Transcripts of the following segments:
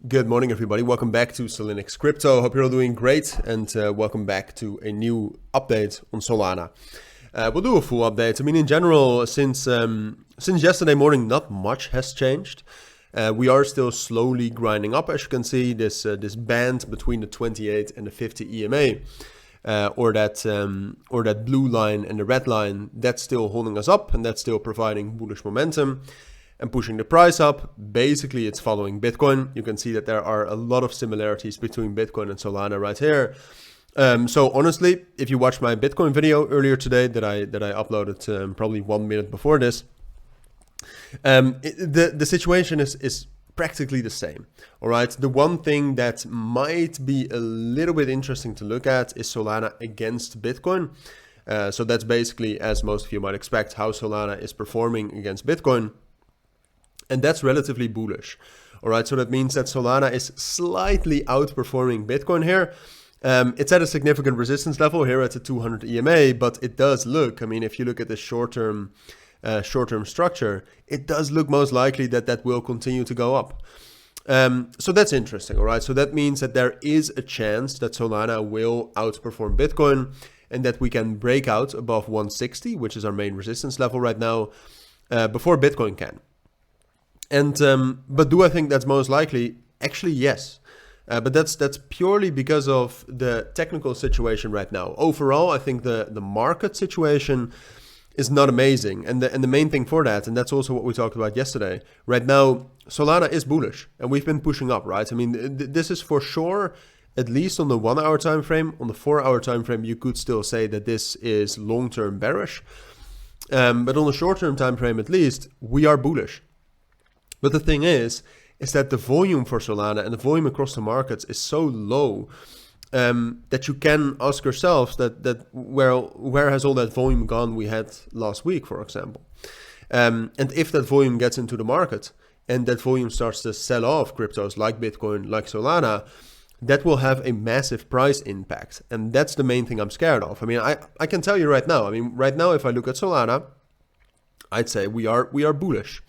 Good morning, everybody. Welcome back to Cilinix Crypto. Hope you're all doing great, and welcome back to a new update on Solana. We'll do a full update. I mean, in general, since yesterday morning, not much has changed. We are still slowly grinding up, as you can see, this band between the 28 and the 50 EMA, or that blue line and the red line. That's still holding us up, and that's still providing bullish momentum and pushing the price up. Basically, it's following Bitcoin. You can see that there are a lot of similarities between Bitcoin and Solana right here. So honestly, if you watched my Bitcoin video earlier today that I uploaded probably 1 minute before this, the situation is practically the same. All right. The one thing that might be a little bit interesting to look at is Solana against Bitcoin. So that's basically, as most of you might expect, how Solana is performing against Bitcoin. And that's relatively bullish. All right, so that means that Solana is slightly outperforming Bitcoin here. It's at a significant resistance level here at the 200 EMA, but it does look, I mean, if you look at the short-term structure, it does look most likely that will continue to go up. So that's interesting, all right? So that means that there is a chance that Solana will outperform Bitcoin and that we can break out above 160, which is our main resistance level right now, before Bitcoin can. And but do I think that's most likely? Actually, yes. But that's purely because of the technical situation right now. Overall, I think the market situation is not amazing. And the main thing for that, and that's also what we talked about yesterday, right now, Solana is bullish. And we've been pushing up, right? I mean, this is for sure, at least on the 1 hour time frame. On the 4 hour time frame, you could still say that this is long-term bearish. But on the short-term time frame, at least, we are bullish. But the thing is that the volume for Solana and the volume across the markets is so low that you can ask yourselves that where has all that volume gone we had last week, for example. And if that volume gets into the market and that volume starts to sell off cryptos like Bitcoin, like Solana, that will have a massive price impact. And that's the main thing I'm scared of. I mean, I can tell you right now, if I look at Solana, I'd say we are bullish.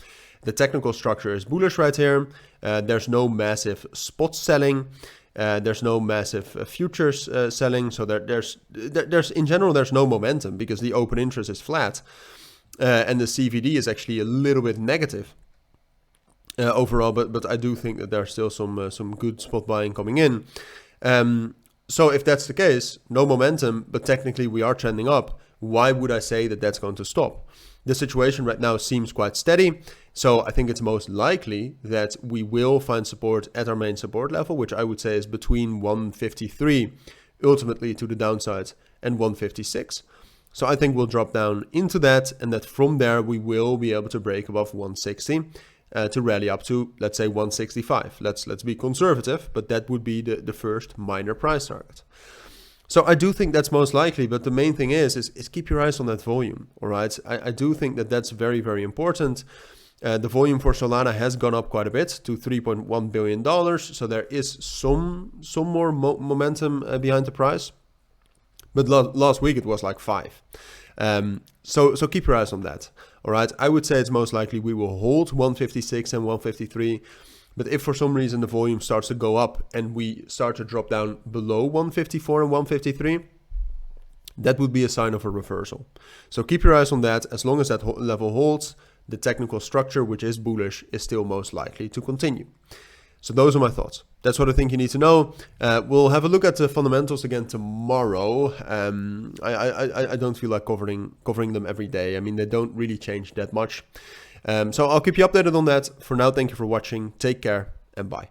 The technical structure is bullish right here. There's no massive spot selling. There's no massive futures selling. So there's in general, there's no momentum because the open interest is flat. And the CVD is actually a little bit negative overall. But I do think that there's still some good spot buying coming in. So if that's the case, no momentum, but technically we are trending up. Why would I say that that's going to stop? The situation right now seems quite steady. So I think it's most likely that we will find support at our main support level, which I would say is between 153, ultimately to the downside, and 156. So I think we'll drop down into that, and that from there we will be able to break above 160 to rally up to, let's say, 165. Let's be conservative, but that would be the first minor price target. So I do think that's most likely, but the main thing is keep your eyes on that volume, all right? I do think that that's very, very important. The volume for Solana has gone up quite a bit to $3.1 billion. So there is some more momentum behind the price. But last week it was like 5. So keep your eyes on that. All right. I would say it's most likely we will hold 156 and 153. But if for some reason the volume starts to go up and we start to drop down below 154 and 153, that would be a sign of a reversal. So keep your eyes on that. As long as that level holds, the technical structure, which is bullish, is still most likely to continue. So those are my thoughts. That's what I think you need to know. We'll have a look at the fundamentals again tomorrow. I don't feel like covering them every day. I mean, they don't really change that much. So I'll keep you updated on that. For now, thank you for watching. Take care and bye.